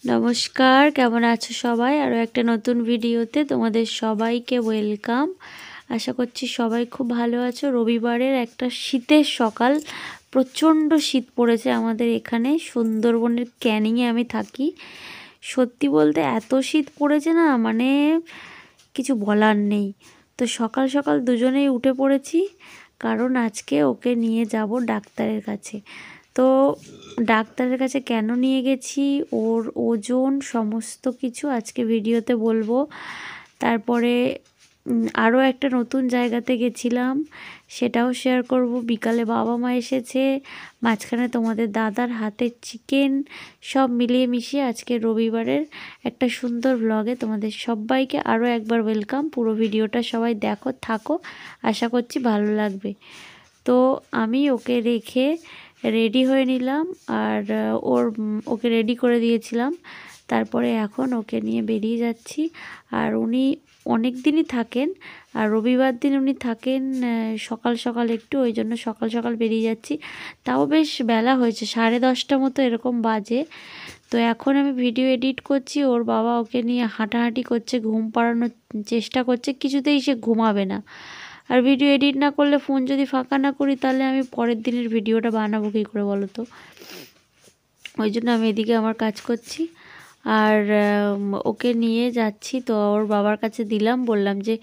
নমস্কার, কেমন আছো সবাই? আরও একটা নতুন ভিডিওতে তোমাদের সবাইকে ওয়েলকাম। আশা করছি সবাই খুব ভালো আছো। রবিবারের একটা শীতের সকাল, প্রচণ্ড শীত পড়েছে আমাদের এখানে। সুন্দরবনের ক্যানিংয়ে আমি থাকি। সত্যি বলতে এত শীত পড়েছে না, মানে কিছু বলার নেই। তো সকাল সকাল দুজনেই উঠে পড়েছি, কারণ আজকে ওকে নিয়ে যাব ডাক্তারের কাছে। তো ডাক্তারের কাছে কেন নিয়ে গেছি, ওর ওজন, সমস্ত কিছু আজকে ভিডিওতে বলবো। তারপরে আরও একটা নতুন জায়গাতে গেছিলাম, সেটাও শেয়ার করব। বিকালে বাবা মা এসেছে, মাঝখানে তোমাদের দাদার হাতের চিকেন, সব মিলিয়ে মিশিয়ে আজকে রবিবারের একটা সুন্দর ব্লগে তোমাদের সবাইকে আরও একবার ওয়েলকাম। পুরো ভিডিওটা সবাই দেখো, থাকো, আশা করছি ভালো লাগবে। তো আমি ওকে রেখে রেডি হয়ে নিলাম, আর ওকে রেডি করে দিয়েছিলাম। তারপরে এখন ওকে নিয়ে বেরিয়ে যাচ্ছি। আর উনি অনেক দিনই থাকেন, আর রবিবার দিন উনি থাকেন সকাল সকাল একটু, ওই জন্য সকাল সকাল বেরিয়ে যাচ্ছি। তাও বেশ বেলা হয়েছে, 10:30 মতো এরকম বাজে। তো এখন আমি ভিডিও এডিট করছি, ওর বাবা ওকে নিয়ে হাঁটাহাঁটি করছে, ঘুম পাড়ানোর চেষ্টা করছে, কিছুতেই সে ঘুমাবে না। আর ভিডিও এডিট না করলে, ফোন যদি ফাঁকা না করি, তাহলে আমি পরের দিনের ভিডিওটা বানাবো কী করে বলো তো? ওই জন্য আমি এদিকে আমার কাজ করছি, আর ওকে নিয়ে যাচ্ছি। তো ওর বাবার কাছে দিলাম, বললাম যে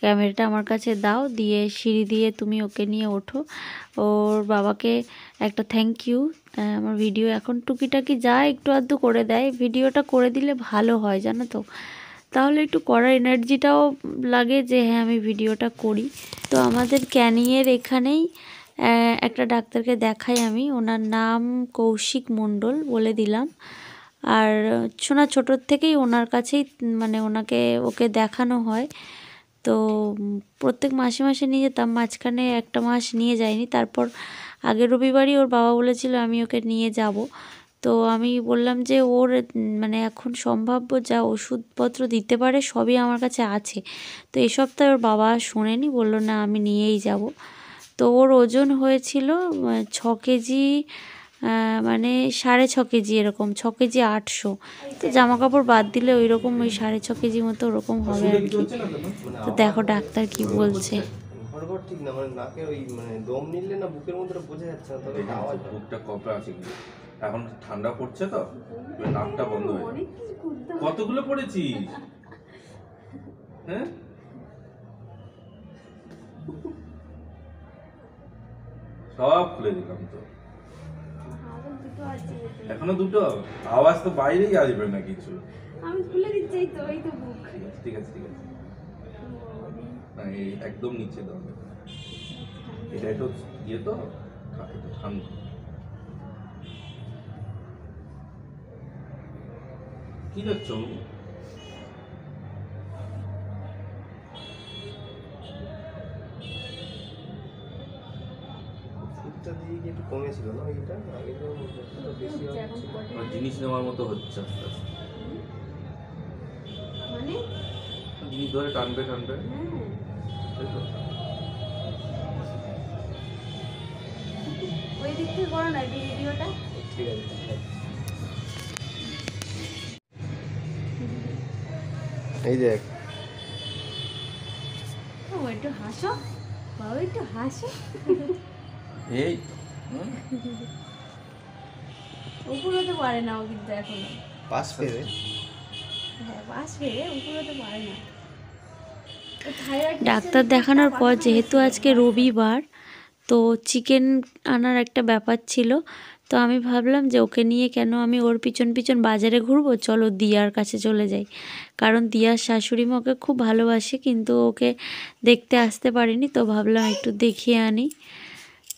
ক্যামেরাটা আমার কাছে দাও, দিয়ে সিঁড়ি দিয়ে তুমি ওকে নিয়ে ওঠো। ওর বাবাকে একটা থ্যাংক ইউ। আমার ভিডিও এখন টুকিটাকি যা একটু আধটু করে দেয়, ভিডিওটা করে দিলে ভালো হয় জানো তো, তাহলে একটু করার এনার্জিটাও লাগে যে হ্যাঁ আমি ভিডিওটা করি। তো আমাদের ক্যানিংয়ের এখানেই একটা ডাক্তারকে দেখাই আমি, ওনার নাম কৌশিক মণ্ডল, বলে দিলাম। আর ছোটোর থেকেই ওনার কাছেই, মানে ওকে দেখানো হয়। তো প্রত্যেক মাসে মাসে নিয়ে যেতাম, মাঝখানে একটা মাস নিয়ে যাইনি। তারপর আগের রবিবারই ওর বাবা বলেছিল আমি ওকে নিয়ে যাব। তো আমি বললাম যে ওর মানে এখন সম্ভাব্য যা ওষুধপত্র দিতে পারে সবই আমার কাছে আছে। তো এই সপ্তাহে ওর বাবা শোনেনি, বললো না আমি নিয়েই যাব। তো ওর ওজন হয়েছিল 6 কেজি, মানে 6.5 কেজি, এরকম 6 কেজি 800। তো জামা কাপড় বাদ দিলে ওই রকম ওই 6.5 কেজি মতো ওরকম হবে আর কি। তো দেখো ডাক্তার কি বলছে। ঘড়ঘড় ঠিক না, মানে নাকের ওই মানে দম নিলে না বুকের মধ্যে বোঝা যাচ্ছে না, তবে আওয়াজ বুকটা কপড়া আছে কিন্তু এখন ঠান্ডা পড়ছে তো নাকটা বন্ধ হয়ে কতগুলো পড়েছি হ্যাঁ সব খুলে দিলাম তো, এখনো দুটো। আওয়াজ তো বাইরেই আসবে না কিছু, আমি খুলে দিচ্ছি তো, এই তো বুক। ঠিক আছে ঠিক আছে, না এই একদম নিচে দাও, এটা একটু ইয়ে তো ঠান্ডা। কি দেখছো? ফুটটা দিয়ে কি একটু কমেছিল না এটা, আগে তো বেশি জিনিস নেওয়ার মতো হচ্ছে আস্তে আস্তে, মানে জিনিস ধরে টানবে টানবে, তাই তো? ওই দিক থেকে করো না ভিডিওটা। ঠিক আছে। এই দেখ, ও একটু হাসো বাবা, একটু হাসো। এই উপরে তো পারে না ও, কিন্তু এখনো পাস পেরে হ্যাঁ পাস পেরে উপরে তো পারে না। ডাক্তার দেখানোর পর যেহেতু আজকে রবিবার, তো চিকেন আনার একটা ব্যাপার ছিল। তো আমি ভাবলাম যে ওকে নিয়ে কেন আমি ওর পিছন পিছন বাজারে ঘুরবো, চলো দিয়ার কাছে চলে যাই। কারণ দিয়ার শাশুড়ি মা ওকে খুব ভালোবাসে, কিন্তু ওকে দেখতে আসতে পারিনি, তো ভাবলাম একটু দেখিয়ে আনি।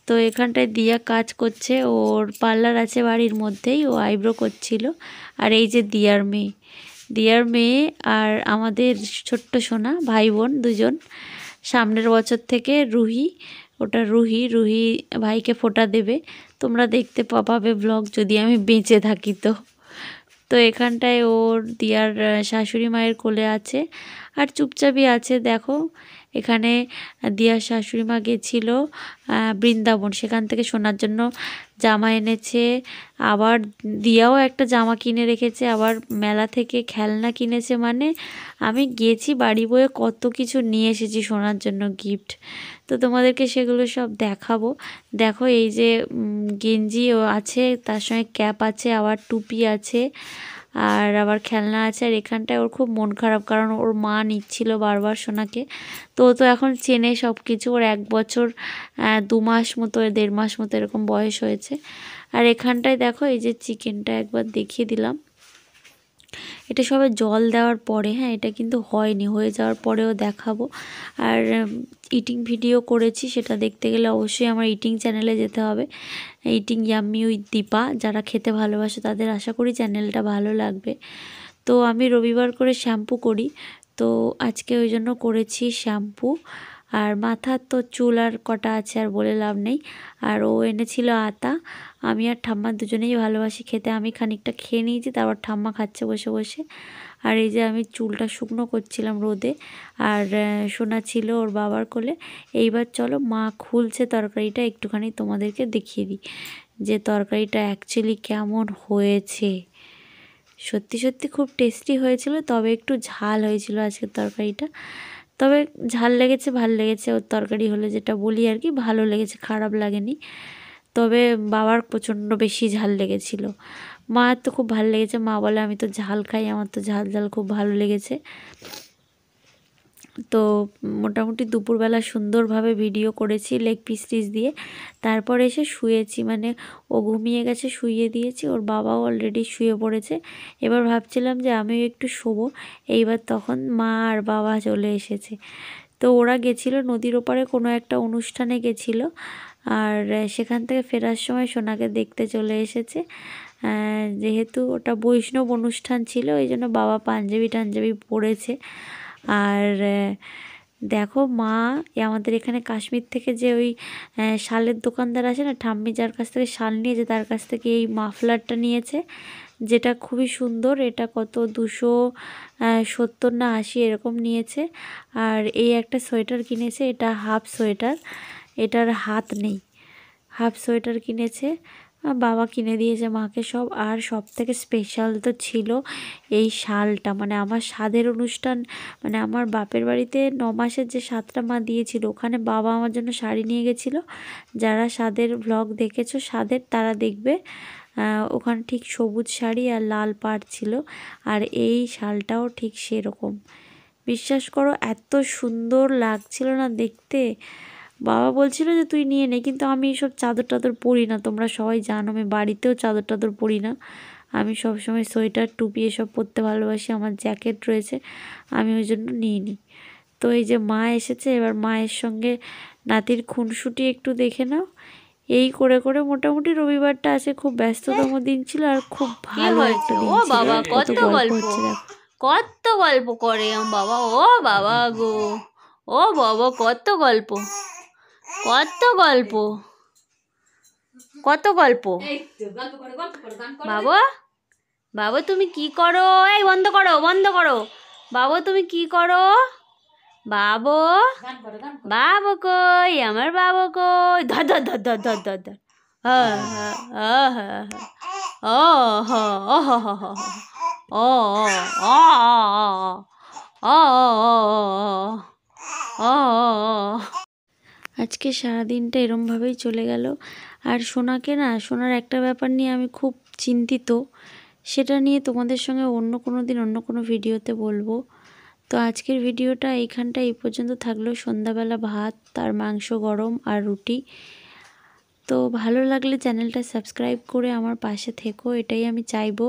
তো এখানটায় দিয়া কাজ করছে, ওর পার্লার আছে বাড়ির মধ্যেই, ও আইব্রো করছিল। আর এই যে দিয়ার মেয়ে আর আমাদের ছোট্ট সোনা, ভাই বোন দুজন। সামনের বছর থেকে রুহি, ওটা রুহি ভাইকে ফোঁটা দেবে। তোমরা দেখতে পাবে ব্লগ, যদি আমি বেঁচে থাকি তো। তো এখানটায় ওর দিয়ার শাশুড়ি মায়ের কোলে আছে, আর চুপচাপই আছে। দেখো এখানে দিয়ার শাশুড়ি মা গেছিল বৃন্দাবন, সেখান থেকে সোনার জন্য জামা এনেছে, আবার দিয়াও একটা জামা কিনে রেখেছে, আবার মেলা থেকে খেলনা কিনেছে। মানে আমি গেছি বাড়ি বয়ে কত কিছু নিয়ে এসেছি সোনার জন্য গিফট। তো তোমাদেরকে সেগুলো সব দেখাবো। দেখো এই যে গেঞ্জিও আছে, তার সঙ্গে ক্যাপ আছে, আবার টুপি আছে, আর আবার খেলনা আছে। আর এখানটায় ওর খুব মন খারাপ, কারণ ওর মা নিচ্ছিল বারবার সোনাকে। তো ও তো এখন চেনে সব কিছু, ওর 1 বছর 2 মাস মতো 1.5 মাস মতো এরকম বয়স হয়েছে। আর এখানটায় দেখো এই যে চিকেনটা একবার দেখিয়ে দিলাম, এটা সবে জল দেওয়ার পরে, হ্যাঁ এটা কিন্তু হয়নি, হয়ে যাওয়ার পরেও দেখাবো। আর ইটিং ভিডিও করেছি, সেটা দেখতে গেলে অবশ্যই আমার ইটিং চ্যানেলে যেতে হবে, ইটিং ইয়াম্মি উইথ দীপা। যারা খেতে ভালোবাসে তাদের আশা করি চ্যানেলটা ভালো লাগবে। তো আমি রবিবার করে শ্যাম্পু করি, তো আজকে ওই জন্য করেছি শ্যাম্পু। আর মাথার তো চুল আর কটা আছে আর বলে লাভ নেই। আর ও এনেছিল আতা, আমি আর ঠাম্মা দুজনেই ভালোবাসি খেতে। আমি খানিকটা খেয়ে নিয়েছি, তারপর ঠাম্মা খাচ্ছে বসে বসে। আর এই যে আমি চুলটা শুকনো করছিলাম রোদে, আর সোনা ছিল ওর বাবার কোলে। এইবার চলো মা খুলছে তরকারিটা, একটুখানি তোমাদেরকে দেখিয়ে দিই যে তরকারিটা অ্যাকচুয়ালি কেমন হয়েছে। সত্যি সত্যি খুব টেস্টি হয়েছিল, তবে একটু ঝাল হয়েছিল আজকের তরকারিটা। তবে ঝাল লেগেছে, ভাল লেগেছে, ওর তরকারি হলে যেটা বলি আর কি, ভালো লেগেছে, খারাপ লাগেনি। তবে বাবার প্রচণ্ড বেশি ঝাল লেগেছিল। মার তো খুব ভালো লেগেছে, মা বলে আমি তো ঝাল খাই, আমার তো ঝাল ঝাল খুব ভালো লেগেছে। তো মোটামুটি দুপুরবেলা সুন্দরভাবে ভিডিও করেছি লেগ পিস দিয়ে। তারপর এসে শুয়েছি, মানে ও ঘুমিয়ে গেছে, শুইয়ে দিয়েছি, ওর বাবাও অলরেডি শুয়ে পড়েছে। এবার ভাবছিলাম যে আমিও একটু শোবো। এইবার তখন মা আর বাবা চলে এসেছে। তো ওরা গেছিলো নদীর ওপারে কোনো একটা অনুষ্ঠানে গেছিলো, আর সেখান থেকে ফেরার সময় সোনাকে দেখতে চলে এসেছে। যেহেতু ওটা বৈষ্ণব অনুষ্ঠান ছিল, এই জন্য বাবা পাঞ্জাবি টাঞ্জাবি পরেছে। আর দেখো মা আমাদের এখানে কাশ্মীর থেকে যে ওই শালের দোকানদার আছে না, ঠাম্মি যার কাছ থেকে শাল নিয়েছে তার কাছ থেকে এই মাফলারটা নিয়েছে, যেটা খুবই সুন্দর। এটা কত 270 না 80 এরকম নিয়েছে। আর এই একটা সোয়েটার কিনেছে, এটা হাফ সোয়েটার, এটার হাত নেই, হাফ সোয়েটার কিনেছে। বাবা কিনে দিয়েছে মাকে সব। আর সব থেকে স্পেশাল তো ছিল এই শালটা, মানে আমার সাধের অনুষ্ঠান, মানে আমার বাপের বাড়িতে 9 মাসের যে সাতটা মা দিয়েছিল, ওখানে বাবা আমার জন্য শাড়ি নিয়ে গেছিলো। যারা সাধের ব্লগ দেখেছো সাধের তারা দেখবে, ওখানে ঠিক সবুজ শাড়ি আর লাল পাড় ছিল। আর এই শালটাও ঠিক সেরকম। বিশ্বাস করো এত সুন্দর লাগছিল না দেখতে। বাবা বলছিল যে তুই নিয়ে নে, কিন্তু আমি এসব চাদর টাদর পরি না, তোমরা সবাই জানো আমি বাড়িতেও চাদর টাদর পরি না। আমি সবসময় সোয়েটার টুপি এসব পরতে ভালোবাসি, আমার জ্যাকেট রয়েছে, আমি ওই জন্য নিইনি। তো এই যে মা এসেছে, এবার মায়ের সঙ্গে নাতির খুনসুটি একটু দেখে নাও। এই করে করে মোটামুটি রবিবারটা আছে, খুব ব্যস্ততম দিন ছিল আর খুব ভালো একটা দিন ছিল। বাবা কত কত গল্প গল্প, হচ্ছে দেখো। কত গল্প করে বাবা, ও বাবা গো, ও বাবা কত গল্প, কত গল্প, কত গল্প। বাবা, বাবা তুমি কি করো? এই বন্ধ করো, বন্ধ করো। বাবা তুমি কি করো? বাবু, বাবু কই, আমার বাবু কই? ধর ধর ধর ধর ধর ধর ধর। হ্যাঁ হ্যাঁ হ্যাঁ হ্যাঁ হ্যাঁ। ও হো ও হো হো হো হো। ও ও ও ও ও ও ও। আজকে সারাদিনটা এরমভাবেই চলে গেল। আর সোনাকে না, সোনার একটা ব্যাপার নিয়ে আমি খুব চিন্তিত, সেটা নিয়ে তোমাদের সঙ্গে অন্য কোনো দিন অন্য কোনো ভিডিওতে বলবো। তো আজকের ভিডিওটা এইখানটা এই পর্যন্ত থাকলো। সন্ধ্যাবেলা ভাত আর মাংস গরম আর রুটি। তো ভালো লাগলে চ্যানেলটা সাবস্ক্রাইব করে আমার পাশে থেকো, এটাই আমি চাইবো।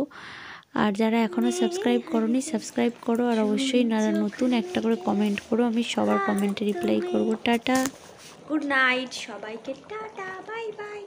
আর যারা এখনও সাবস্ক্রাইব করোনি সাবস্ক্রাইব করো, আর অবশ্যই নতুন একটা করে কমেন্ট করো, আমি সবার কমেন্টে রিপ্লাই করবো। টাটা, গুড নাইট সবাইকে, টাটা, বাই বাই।